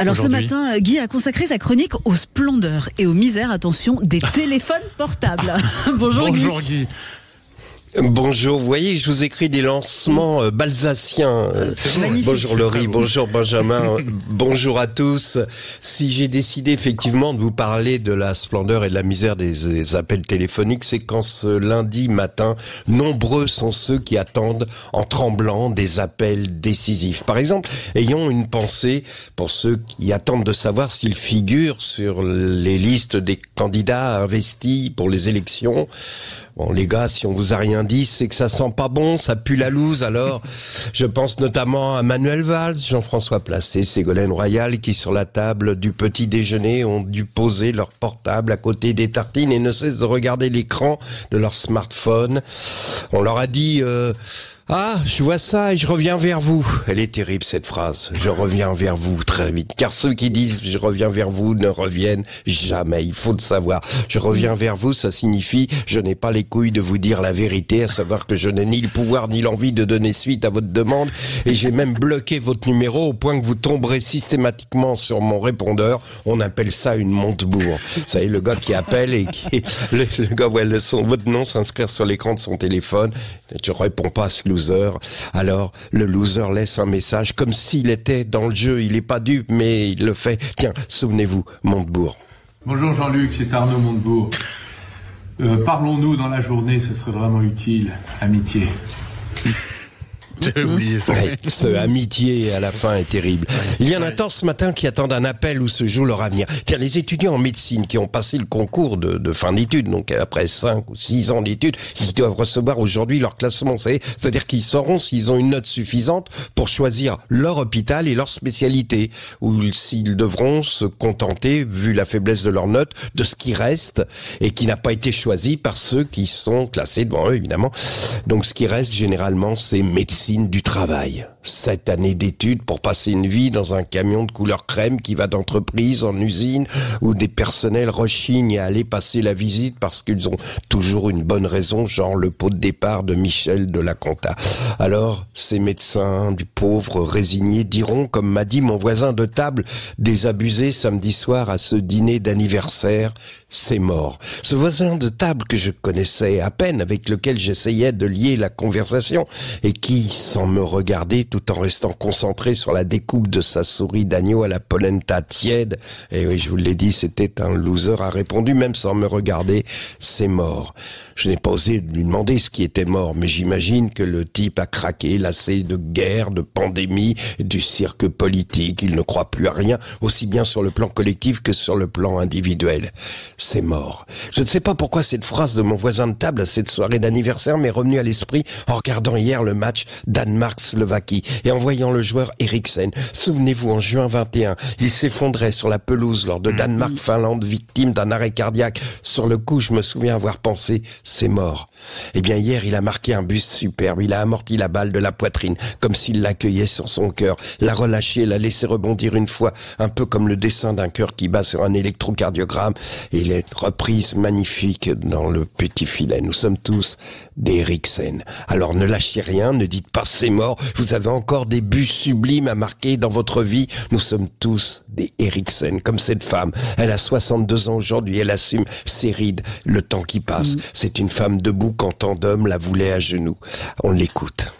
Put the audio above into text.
Alors ce matin, Guy a consacré sa chronique aux splendeurs et aux misères, attention, des téléphones portables. Bonjour Guy. Bonjour, vous voyez, je vous écris des lancements balsaciens. Bonjour Laurie, bonjour Benjamin, bonjour à tous. Si j'ai décidé effectivement de vous parler de la splendeur et de la misère des appels téléphoniques, c'est quand ce lundi matin, nombreux sont ceux qui attendent en tremblant des appels décisifs. Par exemple, ayons une pensée pour ceux qui attendent de savoir s'ils figurent sur les listes des candidats investis pour les élections. Bon, les gars, si on vous a rien dit, c'est que ça sent pas bon, ça pue la loose. Alors, je pense notamment à Manuel Valls, Jean-François Placé, Ségolène Royal, qui sur la table du petit déjeuner ont dû poser leur portable à côté des tartines et ne cessent de regarder l'écran de leur smartphone. On leur a dit... Ah, je vois ça et je reviens vers vous. Elle est terrible cette phrase. Je reviens vers vous très vite. Car ceux qui disent je reviens vers vous ne reviennent jamais. Il faut le savoir. Je reviens vers vous, ça signifie je n'ai pas les couilles de vous dire la vérité, à savoir que je n'ai ni le pouvoir ni l'envie de donner suite à votre demande. Et j'ai même bloqué votre numéro au point que vous tomberez systématiquement sur mon répondeur. On appelle ça une Montebourg. Vous savez, le gars qui appelle et qui... Le gars voit votre nom s'inscrire sur l'écran de son téléphone. Je réponds pas à ce loser. Alors, le loser laisse un message comme s'il était dans le jeu. Il est pas dupe, mais il le fait. Tiens, souvenez-vous, Montebourg. Bonjour Jean-Luc, c'est Arnaud Montebourg. Parlons-nous dans la journée, ce serait vraiment utile. Amitié. J'ai oublié ça. Ouais, ce amitié à la fin est terrible. Il y en a tant ce matin qui attendent un appel où se joue leur avenir. Tiens, les étudiants en médecine qui ont passé le concours de fin d'études, donc après 5 ou 6 ans d'études, ils doivent recevoir aujourd'hui leur classement. C'est-à-dire qu'ils sauront s'ils ont une note suffisante pour choisir leur hôpital et leur spécialité, ou s'ils devront se contenter, vu la faiblesse de leur note, de ce qui reste et qui n'a pas été choisi par ceux qui sont classés devant eux, évidemment. Donc ce qui reste généralement, c'est médecine du travail. 7 années d'études pour passer une vie dans un camion de couleur crème qui va d'entreprise en usine où des personnels rechignent à aller passer la visite parce qu'ils ont toujours une bonne raison, genre le pot de départ de Michel de la Compta. Alors, ces médecins du pauvre résigné diront, comme m'a dit mon voisin de table désabusé samedi soir à ce dîner d'anniversaire, c'est mort. Ce voisin de table que je connaissais à peine, avec lequel j'essayais de lier la conversation et qui, sans me regarder, tout en restant concentré sur la découpe de sa souris d'agneau à la polenta tiède, et oui, je vous l'ai dit, c'était un loser, a répondu, même sans me regarder, c'est mort. Je n'ai pas osé lui demander ce qui était mort, mais j'imagine que le type a craqué, lassé de guerre, de pandémie, du cirque politique. Il ne croit plus à rien, aussi bien sur le plan collectif que sur le plan individuel. C'est mort. Je ne sais pas pourquoi cette phrase de mon voisin de table à cette soirée d'anniversaire m'est revenue à l'esprit en regardant hier le match Danemark-Slovaquie et en voyant le joueur Eriksen. Souvenez-vous, en juin 21, il s'effondrait sur la pelouse lors de Danemark-Finlande, victime d'un arrêt cardiaque. Sur le coup, je me souviens avoir pensé, c'est mort. Eh bien, hier, il a marqué un but superbe. Il a amorti la balle de la poitrine, comme s'il l'accueillait sur son cœur, l'a relâché, l'a laissé rebondir une fois, un peu comme le dessin d'un cœur qui bat sur un électrocardiogramme, et les reprises magnifiques dans le petit filet. Nous sommes tous des Eriksen. Alors ne lâchez rien, ne dites pas c'est mort, vous avez encore des buts sublimes à marquer dans votre vie. Nous sommes tous des Eriksen, comme cette femme. Elle a 62 ans aujourd'hui, elle assume ses rides, le temps qui passe. C'est une femme debout quand tant d'hommes la voulaient à genoux. On l'écoute.